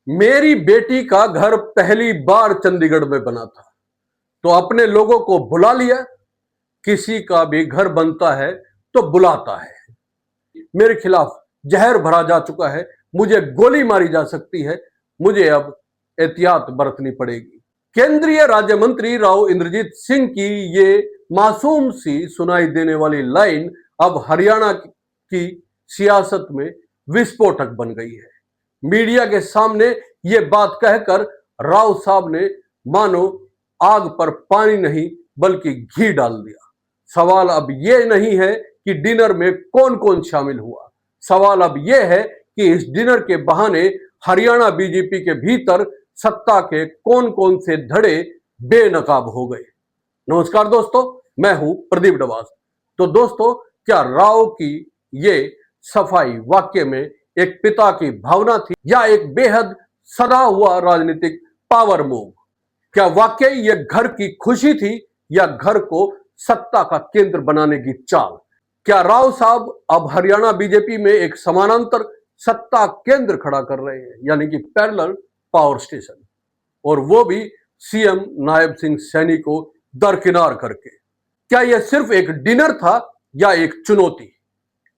मेरी बेटी का घर पहली बार चंडीगढ़ में बना था तो अपने लोगों को बुला लिया। किसी का भी घर बनता है तो बुलाता है। मेरे खिलाफ जहर भरा जा चुका है, मुझे गोली मारी जा सकती है, मुझे अब एहतियात बरतनी पड़ेगी। केंद्रीय राज्य मंत्री राव इंद्रजीत सिंह की ये मासूम सी सुनाई देने वाली लाइन अब हरियाणा की सियासत में विस्फोटक बन गई है। मीडिया के सामने ये बात कहकर राव साहब ने मानो आग पर पानी नहीं बल्कि घी डाल दिया। सवाल अब यह नहीं है कि डिनर में कौन कौन शामिल हुआ, सवाल अब यह है कि इस डिनर के बहाने हरियाणा बीजेपी के भीतर सत्ता के कौन कौन से धड़े बेनकाब हो गए। नमस्कार दोस्तों, मैं हूं प्रदीप डवास। तो दोस्तों, क्या राव की ये सफाई वाक्य में एक पिता की भावना थी या एक बेहद सदा हुआ राजनीतिक पावर मूव? क्या वाकई ये घर की खुशी थी या घर को सत्ता का केंद्र बनाने की चाल? क्या राव साहब अब हरियाणा बीजेपी में एक समानांतर सत्ता केंद्र खड़ा कर रहे हैं, यानी कि पैरेलल पावर स्टेशन, और वो भी सीएम नायब सिंह सैनी को दरकिनार करके? क्या यह सिर्फ एक डिनर था या एक चुनौती?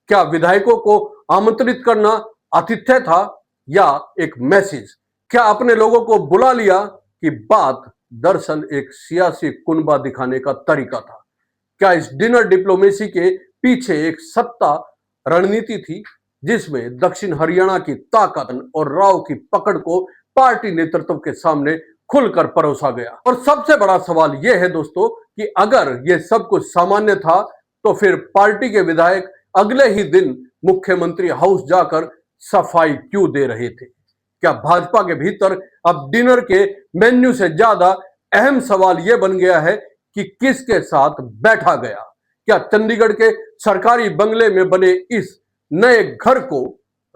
क्या विधायकों को आमंत्रित करना आतिथ्य था या एक मैसेज? क्या अपने लोगों को बुला लिया कि बात दरअसल एक सियासी कुनबा दिखाने का तरीका था? क्या इस डिनर डिप्लोमेसी के पीछे एक सत्ता रणनीति थी जिसमें दक्षिण हरियाणा की ताकत और राव की पकड़ को पार्टी नेतृत्व के सामने खुलकर परोसा गया? और सबसे बड़ा सवाल यह है दोस्तों कि अगर यह सब कुछ सामान्य था तो फिर पार्टी के विधायक अगले ही दिन मुख्यमंत्री हाउस जाकर सफाई क्यों दे रहे थे? क्या भाजपा के भीतर अब डिनर के मेन्यू से ज्यादा अहम सवाल यह बन गया है कि किसके साथ बैठा गया? क्या चंडीगढ़ के सरकारी बंगले में बने इस नए घर को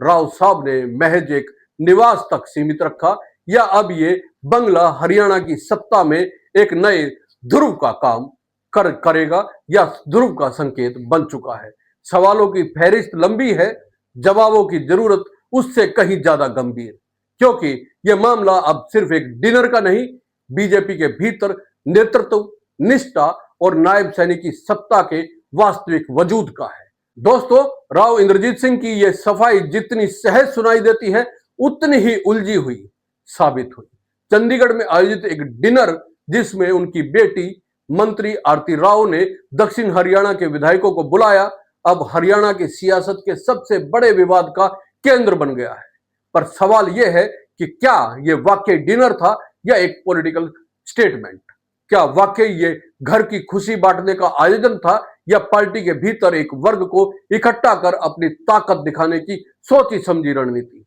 राव साहब ने महज एक निवास तक सीमित रखा या अब ये बंगला हरियाणा की सत्ता में एक नए ध्रुव का काम करेगा या ध्रुव का संकेत बन चुका है? सवालों की फहरिस्त लंबी है, जवाबों की जरूरत उससे कहीं ज्यादा गंभीर, क्योंकि यह मामला अब सिर्फ एक डिनर का नहीं, बीजेपी के भीतर नेतृत्व, निष्ठा और नायब सैनी की सत्ता के वास्तविक वजूद का है। दोस्तों, राव इंद्रजीत सिंह की यह सफाई जितनी सहज सुनाई देती है उतनी ही उलझी हुई साबित हुई। चंडीगढ़ में आयोजित एक डिनर जिसमें उनकी बेटी मंत्री आरती राव ने दक्षिण हरियाणा के विधायकों को बुलाया, अब हरियाणा की सियासत के सबसे बड़े विवाद का केंद्र बन गया है। पर सवाल यह है कि क्या यह वाकई डिनर था या एक पॉलिटिकल स्टेटमेंट? क्या वाकई ये घर की खुशी बांटने का आयोजन था या पार्टी के भीतर एक वर्ग को इकट्ठा कर अपनी ताकत दिखाने की सोची समझी रणनीति?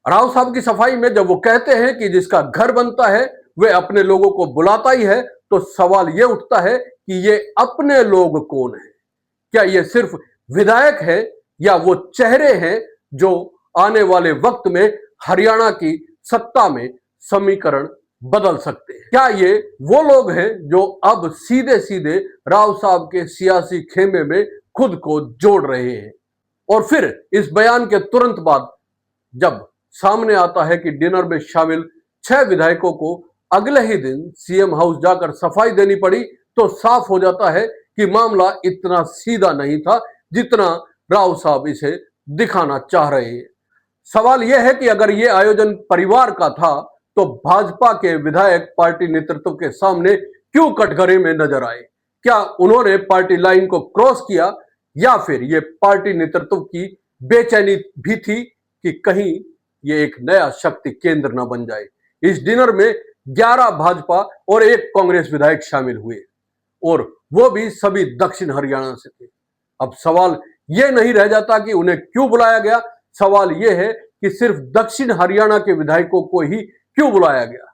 राव साहब की सफाई में जब वो कहते हैं कि जिसका घर बनता है वह अपने लोगों को बुलाता ही है, तो सवाल यह उठता है कि ये अपने लोग कौन है? क्या ये सिर्फ विधायक है या वो चेहरे हैं जो आने वाले वक्त में हरियाणा की सत्ता में समीकरण बदल सकते हैं? क्या ये वो लोग हैं जो अब सीधे सीधे राव साहब के सियासी खेमे में खुद को जोड़ रहे हैं? और फिर इस बयान के तुरंत बाद जब सामने आता है कि डिनर में शामिल 6 विधायकों को अगले ही दिन सीएम हाउस जाकर सफाई देनी पड़ी, तो साफ हो जाता है कि मामला इतना सीधा नहीं था जितना राव साहब इसे दिखाना चाह रहे हैं। सवाल यह है कि अगर यह आयोजन परिवार का था तो भाजपा के विधायक पार्टी नेतृत्व के सामने क्यों कटघरे में नजर आए? क्या उन्होंने पार्टी लाइन को क्रॉस किया या फिर यह पार्टी नेतृत्व की बेचैनी भी थी कि कहीं यह एक नया शक्ति केंद्र न बन जाए? इस डिनर में 11 भाजपा और 1 कांग्रेस विधायक शामिल हुए और वो भी सभी दक्षिण हरियाणा से थे। अब सवाल यह नहीं रह जाता कि उन्हें क्यों बुलाया गया, सवाल यह है कि सिर्फ दक्षिण हरियाणा के विधायकों को ही क्यों बुलाया गया?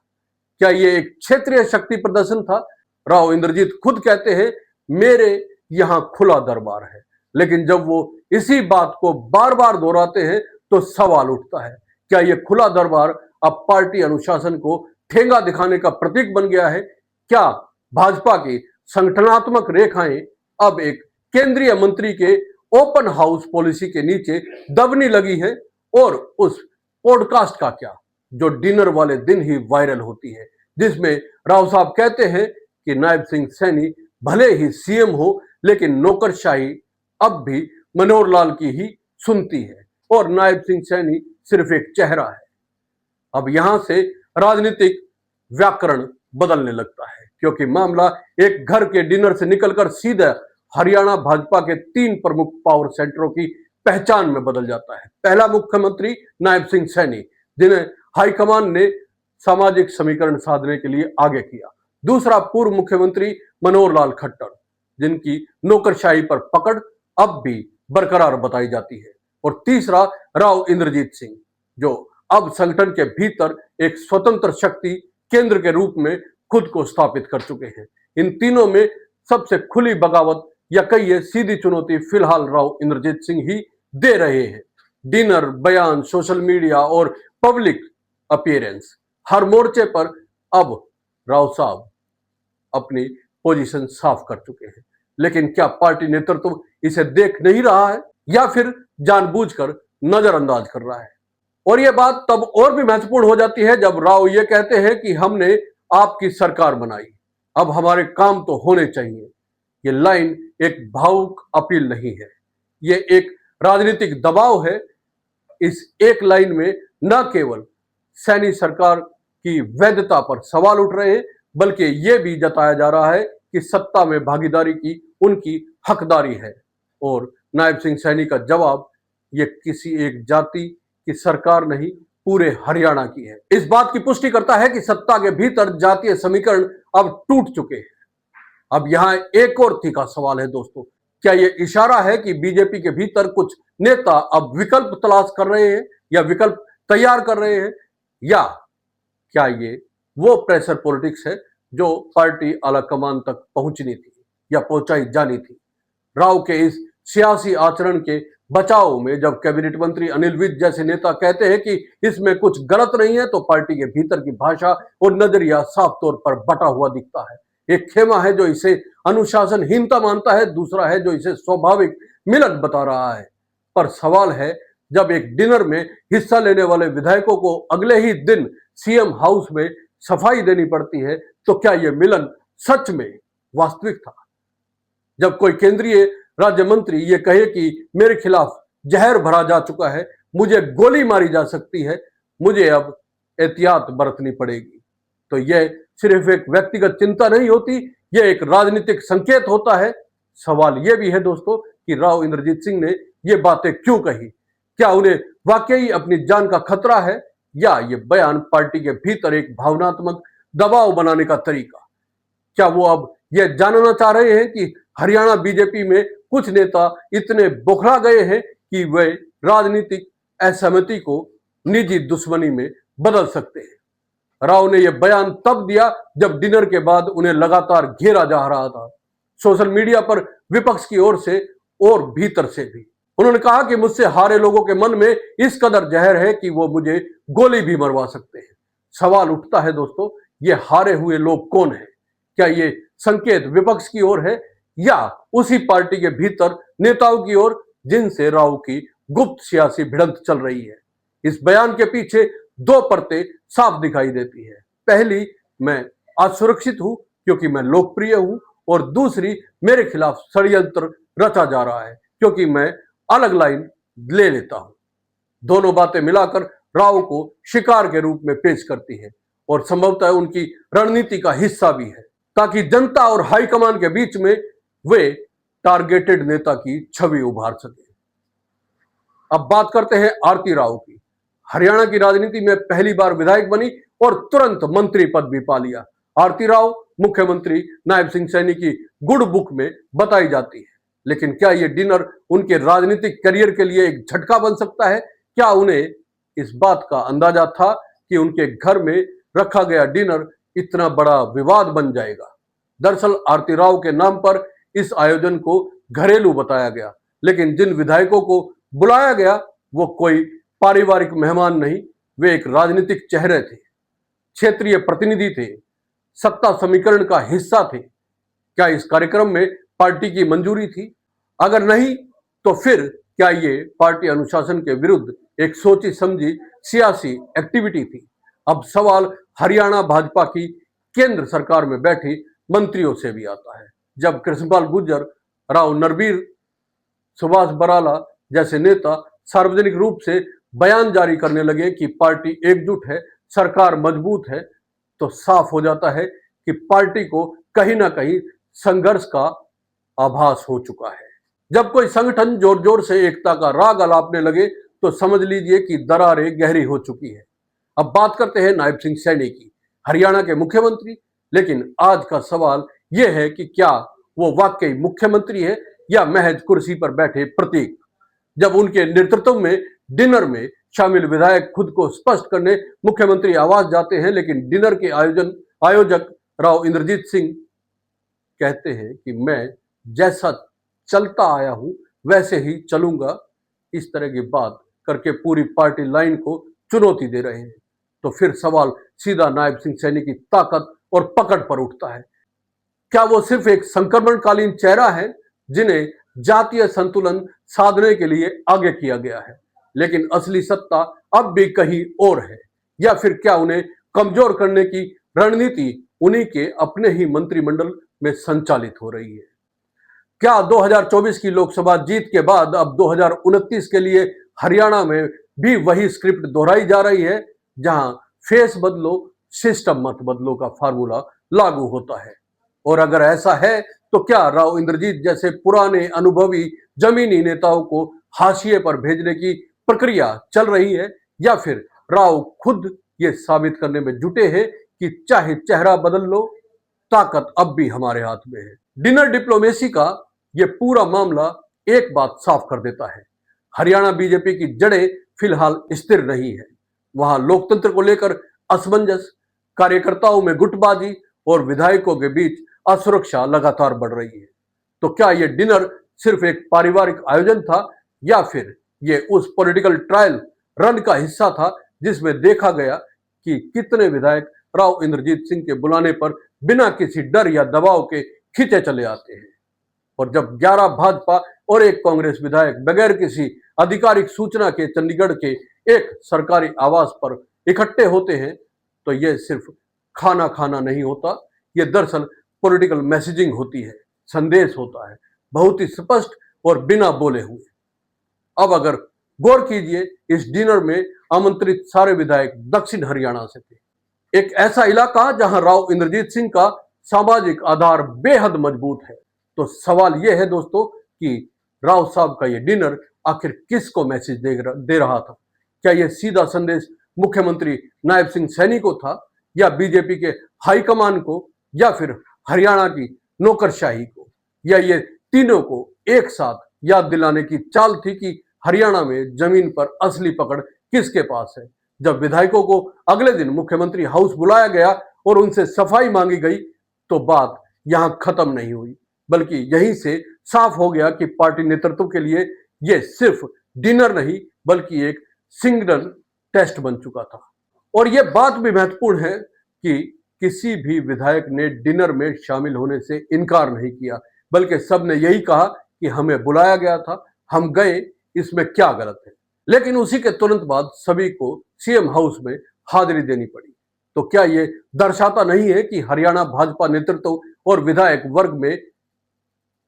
क्या यह एक क्षेत्रीय शक्ति प्रदर्शन था? राव इंद्रजीत खुद कहते हैं मेरे यहां खुला दरबार है, लेकिन जब वो इसी बात को बार बार दोहराते हैं तो सवाल उठता है, क्या यह खुला दरबार अब पार्टी अनुशासन को ठेंगा दिखाने का प्रतीक बन गया है? क्या भाजपा की संगठनात्मक रेखाएं अब एक केंद्रीय मंत्री के ओपन हाउस पॉलिसी के नीचे दबने लगी है? और उस पॉडकास्ट का क्या, जो डिनर वाले दिन ही वायरल होती है, जिसमें राव साहब कहते हैं कि नायब सिंह सैनी भले ही सीएम हो, लेकिन नौकरशाही अब भी मनोहर लाल की ही सुनती है और नायब सिंह सैनी सिर्फ एक चेहरा है। अब यहां से राजनीतिक व्याकरण बदलने लगता है, क्योंकि मामला एक घर के डिनर से निकलकर सीधा हरियाणा भाजपा के 3 प्रमुख पावर सेंटरों की पहचान में बदल जाता है। पहला मुख्यमंत्री नायब सिंह सैनी, जिन्हें हाईकमान ने सामाजिक समीकरण साधने के लिए आगे किया। दूसरा पूर्व मुख्यमंत्री मनोहर लाल खट्टर, जिनकी नौकरशाही पर पकड़ अब भी बरकरार बताई जाती है। और तीसरा राव इंद्रजीत सिंह, जो अब संगठन के भीतर एक स्वतंत्र शक्ति केंद्र के रूप में खुद को स्थापित कर चुके हैं। इन तीनों में सबसे खुली बगावत या कहिए सीधी चुनौती फिलहाल राव इंद्रजीत सिंह ही दे रहे हैं। डिनर, बयान, सोशल मीडिया और पब्लिक अपीयरेंस, हर मोर्चे पर अब राव साहब अपनी पोजीशन साफ कर चुके हैं। लेकिन क्या पार्टी नेतृत्व इसे देख नहीं रहा है या फिर जानबूझकर नजरअंदाज कर रहा है? और यह बात तब और भी महत्वपूर्ण हो जाती है जब राव ये कहते हैं कि हमने आपकी सरकार बनाई, अब हमारे काम तो होने चाहिए। ये लाइन एक भावुक अपील नहीं है, ये एक राजनीतिक दबाव है। इस एक लाइन में न केवल सैनी सरकार की वैधता पर सवाल उठ रहे हैं, बल्कि यह भी जताया जा रहा है कि सत्ता में भागीदारी की उनकी हकदारी है। और नायब सिंह सैनी का जवाब, ये किसी एक जाति की सरकार नहीं, पूरे हरियाणा की है। इस बात की पुष्टि करता है कि सत्ता के भीतर जातीय समीकरण अब टूट चुके हैं। अब यहां एक और तीखा सवाल है दोस्तों, क्या यह इशारा है कि बीजेपी के भीतर कुछ नेता अब विकल्प तलाश कर रहे हैं या विकल्प तैयार कर रहे हैं, या क्या ये वो प्रेशर पॉलिटिक्स है जो पार्टी आलाकमान तक पहुंचनी थी या पहुंचाई जानी थी? राव के इस सियासी आचरण के बचाव में जब कैबिनेट मंत्री अनिल विज जैसे नेता कहते हैं कि इसमें कुछ गलत नहीं है, तो पार्टी के भीतर की भाषा और नजरिया साफ तौर पर बटा हुआ दिखता है। एक खेमा है जो इसे अनुशासनहीनता मानता है, दूसरा है जो इसे स्वाभाविक मिलन बता रहा है। पर सवाल है, जब एक डिनर में हिस्सा लेने वाले विधायकों को अगले ही दिन सीएम हाउस में सफाई देनी पड़ती है, तो क्या यह मिलन सच में वास्तविक था? जब कोई केंद्रीय राज्य मंत्री ये कहे कि मेरे खिलाफ जहर भरा जा चुका है, मुझे गोली मारी जा सकती है, मुझे अब एहतियात बरतनी पड़ेगी, तो यह सिर्फ एक व्यक्तिगत चिंता नहीं होती, यह एक राजनीतिक संकेत होता है। सवाल यह भी है दोस्तों कि राव इंद्रजीत सिंह ने ये बातें क्यों कही? क्या उन्हें वाकई अपनी जान का खतरा है, या ये बयान पार्टी के भीतर एक भावनात्मक दबाव बनाने का तरीका? क्या वो अब यह जानना चाह रहे हैं कि हरियाणा बीजेपी में कुछ नेता इतने बौखला गए हैं कि वे राजनीतिक असहमति को निजी दुश्मनी में बदल सकते हैं? राव ने यह बयान तब दिया जब डिनर के बाद उन्हें लगातार घेरा जा रहा था, सोशल मीडिया पर, विपक्ष की ओर से और भीतर से भी। उन्होंने कहा कि मुझसे हारे लोगों के मन में इस कदर जहर है कि वो मुझे गोली भी मरवा सकते हैं। सवाल उठता है दोस्तों, ये हारे हुए लोग कौन हैं? क्या ये संकेत विपक्ष की ओर है या उसी पार्टी के भीतर नेताओं की ओर जिनसे राव की गुप्त सियासी भिड़ंत चल रही है? इस बयान के पीछे दो परतें साफ दिखाई देती है। पहली, मैं असुरक्षित हूं क्योंकि मैं लोकप्रिय हूं, और दूसरी, मेरे खिलाफ षड्यंत्र रचा जा रहा है क्योंकि मैं अलग लाइन ले लेता हूं। दोनों बातें मिलाकर राव को शिकार के रूप में पेश करती है और संभवतः उनकी रणनीति का हिस्सा भी है, ताकि जनता और हाईकमान के बीच में वे टारगेटेड नेता की छवि उभार सके। अब बात करते हैं आरती राव की। हरियाणा की राजनीति में पहली बार विधायक बनी और तुरंत मंत्री पद भी पा लिया। आरती राव मुख्यमंत्री नायब सिंह सैनी की गुड बुक में बताई जाती है, लेकिन क्या यह डिनर उनके राजनीतिक करियर के लिए एक झटका बन सकता है? क्या उन्हें इस बात का अंदाजा था कि उनके घर में रखा गया डिनर इतना बड़ा विवाद बन जाएगा? दरअसल आरती राव के नाम पर इस आयोजन को घरेलू बताया गया, लेकिन जिन विधायकों को बुलाया गया वो कोई पारिवारिक मेहमान नहीं, वे एक राजनीतिक चेहरे थे, क्षेत्रीय प्रतिनिधि थे, सत्ता समीकरण का हिस्सा थे। क्या इस कार्यक्रम में पार्टी की मंजूरी थी? अगर नहीं, तो फिर क्या ये पार्टी अनुशासन के विरुद्ध एक सोची समझी सियासी एक्टिविटी थी? अब सवाल हरियाणा भाजपा की केंद्र सरकार में बैठी मंत्रियों से भी आता है। जब कृष्णपाल गुर्जर, राव नरबीर, सुभाष बराला जैसे नेता सार्वजनिक रूप से बयान जारी करने लगे कि पार्टी एकजुट है, सरकार मजबूत है, तो साफ हो जाता है कि पार्टी को कहीं ना कहीं संघर्ष का आभास हो चुका है। जब कोई संगठन जोर जोर से एकता का राग अलापने लगे तो समझ लीजिए कि दरारें गहरी हो चुकी है। अब बात करते हैं नायब सिंह सैनी की, हरियाणा के मुख्यमंत्री। लेकिन आज का सवाल यह है कि क्या वो वाकई मुख्यमंत्री है या महज कुर्सी पर बैठे प्रतीक। जब उनके नेतृत्व में डिनर में शामिल विधायक खुद को स्पष्ट करने मुख्यमंत्री आवास जाते हैं, लेकिन डिनर के आयोजक राव इंद्रजीत सिंह कहते हैं कि मैं जैसा चलता आया हूं वैसे ही चलूंगा, इस तरह की बात करके पूरी पार्टी लाइन को चुनौती दे रहे हैं, तो फिर सवाल सीधा नायब सिंह सैनी की ताकत और पकड़ पर उठता है। क्या वो सिर्फ एक संक्रमणकालीन चेहरा है जिन्हें जातीय संतुलन साधने के लिए आगे किया गया है, लेकिन असली सत्ता अब भी कहीं और है? या फिर क्या उन्हें कमजोर करने की रणनीति उन्हीं के अपने ही मंत्रिमंडल में संचालित हो रही है? क्या 2024 की लोकसभा जीत के बाद अब 2029 के लिए हरियाणा में भी वही स्क्रिप्ट दोहराई जा रही है, जहां फेस बदलो सिस्टम मत बदलो का फार्मूला लागू होता है? और अगर ऐसा है तो क्या राव इंद्रजीत जैसे पुराने अनुभवी जमीनी नेताओं को हाशिए पर भेजने की प्रक्रिया चल रही है, या फिर राव खुद ये साबित करने में जुटे हैं कि चाहे चेहरा बदल लो, ताकत अब भी हमारे हाथ में है? डिनर डिप्लोमेसी का ये पूरा मामला एक बात साफ कर देता है, हरियाणा बीजेपी की जड़ें फिलहाल स्थिर नहीं है। वहां लोकतंत्र को लेकर असमंजस, कार्यकर्ताओं में गुटबाजी और विधायकों के बीच असुरक्षा लगातार बढ़ रही है। तो क्या यह डिनर सिर्फ एक पारिवारिक आयोजन था, या फिर यह उस पॉलिटिकल ट्रायल रन का हिस्सा था जिसमें देखा गया कि कितने विधायक राव इंद्रजीत सिंह के बुलाने पर बिना किसी डर या दबाव के खींचे चले आते हैं? और जब 11 भाजपा और एक कांग्रेस विधायक बगैर किसी आधिकारिक सूचना के चंडीगढ़ के एक सरकारी आवास पर इकट्ठे होते हैं, तो यह सिर्फ खाना खाना नहीं होता, यह दरअसल पॉलिटिकल मैसेजिंग होती है, संदेश होता है, बहुत ही स्पष्ट और बिना बोले हुए। अब अगर गौर कीजिए, इस डिनर में आमंत्रित सारे विधायक दक्षिण हरियाणा से थे, एक ऐसा इलाका जहां राव इंद्रजीत सिंह का सामाजिक आधार बेहद मजबूत है। तो सवाल यह है दोस्तों कि राव साहब का यह डिनर आखिर किसको मैसेज दे रहा था? क्या यह सीधा संदेश मुख्यमंत्री नायब सिंह सैनी को था, या बीजेपी के हाईकमान को, या फिर हरियाणा की नौकरशाही को, या ये तीनों को एक साथ याद दिलाने की चाल थी कि हरियाणा में जमीन पर असली पकड़ किसके पास है? जब विधायकों को अगले दिन मुख्यमंत्री हाउस बुलाया गया और उनसे सफाई मांगी गई, तो बात यहां खत्म नहीं हुई, बल्कि यहीं से साफ हो गया कि पार्टी नेतृत्व के लिए यह सिर्फ डिनर नहीं बल्कि एक सिंगल टेस्ट बन चुका था। और यह बात भी महत्वपूर्ण है कि किसी भी विधायक ने डिनर में शामिल होने से इनकार नहीं किया, बल्कि सबने यही कहा कि हमें बुलाया गया था, हम गए, इसमें क्या गलत है? लेकिन उसी के तुरंत बाद सभी को सीएम हाउस में हाजिरी देनी पड़ी। तो क्या यह दर्शाता नहीं है कि हरियाणा भाजपा नेतृत्व और विधायक वर्ग में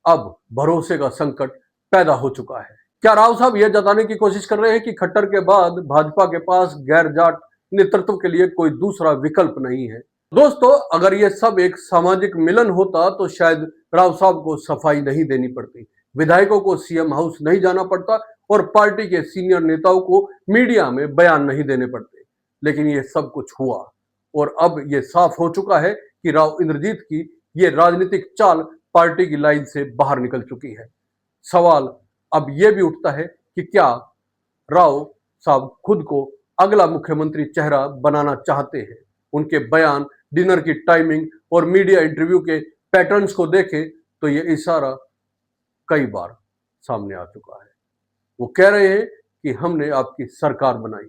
अब भरोसे का संकट पैदा हो चुका है? क्या राव साहब यह जताने की कोशिश कर रहे हैं कि खट्टर के बाद भाजपा के पास गैर जाट नेतृत्व के लिए कोई दूसरा विकल्प नहीं है? दोस्तों, अगर यह सब एक सामाजिक मिलन होता तो शायद राव साहब को सफाई नहीं देनी पड़ती, विधायकों को सीएम हाउस नहीं जाना पड़ता और पार्टी के सीनियर नेताओं को मीडिया में बयान नहीं देने पड़ते। लेकिन यह सब कुछ हुआ और अब यह साफ हो चुका है कि राव इंद्रजीत की यह राजनीतिक चाल पार्टी की लाइन से बाहर निकल चुकी है। सवाल अब यह भी उठता है कि क्या राव साहब खुद को अगला मुख्यमंत्री चेहरा बनाना चाहते हैं? उनके बयान, डिनर की टाइमिंग और मीडिया इंटरव्यू के पैटर्न्स को देखें तो यह इशारा कई बार सामने आ चुका है। वो कह रहे हैं कि हमने आपकी सरकार बनाई,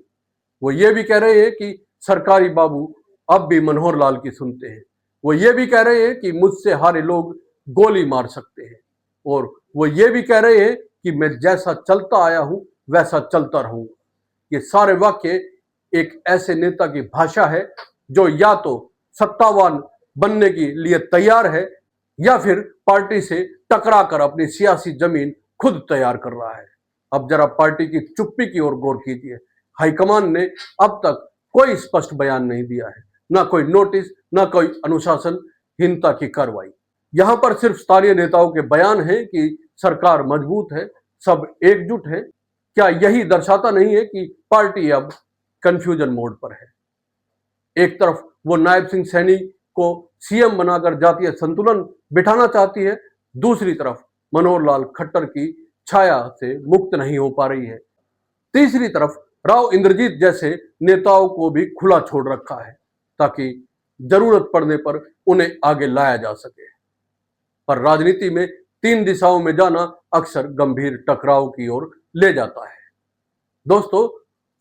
वो ये भी कह रहे हैं कि सरकारी बाबू अब भी मनोहर लाल की सुनते हैं, वो ये भी कह रहे हैं कि मुझसे हारे लोग गोली मार सकते हैं, और वो ये भी कह रहे हैं कि मैं जैसा चलता आया हूं वैसा चलता रहूंगा। ये सारे वाक्य एक ऐसे नेता की भाषा है जो या तो सत्तावान बनने के लिए तैयार है या फिर पार्टी से टकरा कर अपनी सियासी जमीन खुद तैयार कर रहा है। अब जरा पार्टी की चुप्पी की ओर गौर कीजिए। हाईकमान ने अब तक कोई स्पष्ट बयान नहीं दिया है, ना कोई नोटिस, ना कोई अनुशासनहीनता की कार्रवाई। यहां पर सिर्फ स्थानीय नेताओं के बयान हैं कि सरकार मजबूत है, सब एकजुट है। क्या यही दर्शाता नहीं है कि पार्टी अब कंफ्यूजन मोड पर है? एक तरफ वो नायब सिंह सैनी को सीएम बनाकर जातीय संतुलन बिठाना चाहती है, दूसरी तरफ मनोहर लाल खट्टर की छाया से मुक्त नहीं हो पा रही है। तीसरी तरफ राव इंद्रजीत जैसे नेताओं को भी खुला छोड़ रखा है ताकि जरूरत पड़ने पर उन्हें आगे लाया जा सके। पर राजनीति में तीन दिशाओं में जाना अक्सर गंभीर टकराव की ओर ले जाता है। दोस्तों,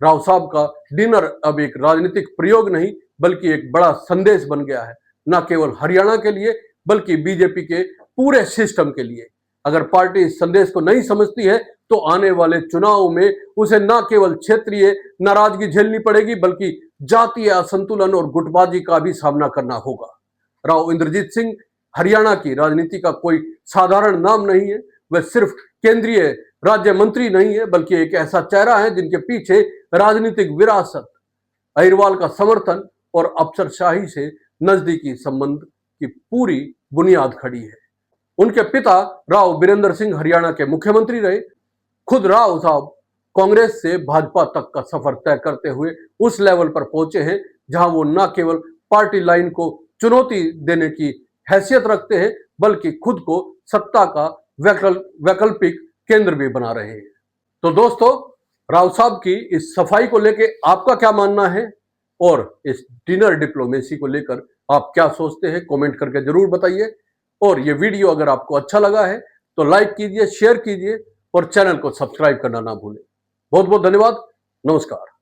राव साहब का डिनर अब एक राजनीतिक प्रयोग नहीं बल्कि एक बड़ा संदेश बन गया है, न केवल हरियाणा के लिए बल्कि बीजेपी के पूरे सिस्टम के लिए। अगर पार्टी इस संदेश को नहीं समझती है तो आने वाले चुनाव में उसे न केवल क्षेत्रीय नाराजगी झेलनी पड़ेगी बल्कि जातीय असंतुलन और गुटबाजी का भी सामना करना होगा। राव इंद्रजीत सिंह हरियाणा की राजनीति का कोई साधारण नाम नहीं है। वह सिर्फ केंद्रीय राज्य मंत्री नहीं है बल्कि एक ऐसा चेहरा है जिनके पीछे राजनीतिक विरासत, अहिरवाल का समर्थन और अफसरशाही से नजदीकी संबंध की पूरी बुनियाद खड़ी है। उनके पिता राव बीरेंद्र सिंह हरियाणा के मुख्यमंत्री रहे। खुद राव साहब कांग्रेस से भाजपा तक का सफर तय करते हुए उस लेवल पर पहुंचे हैं जहां वो न केवल पार्टी लाइन को चुनौती देने की हैसियत रखते हैं बल्कि खुद को सत्ता का वैकल्पिक केंद्र भी बना रहे हैं। तो दोस्तों, राव साहब की इस सफाई को लेकर आपका क्या मानना है और इस डिनर डिप्लोमेसी को लेकर आप क्या सोचते हैं, कमेंट करके जरूर बताइए। और ये वीडियो अगर आपको अच्छा लगा है तो लाइक कीजिए, शेयर कीजिए और चैनल को सब्सक्राइब करना ना भूलें। बहुत बहुत धन्यवाद। नमस्कार।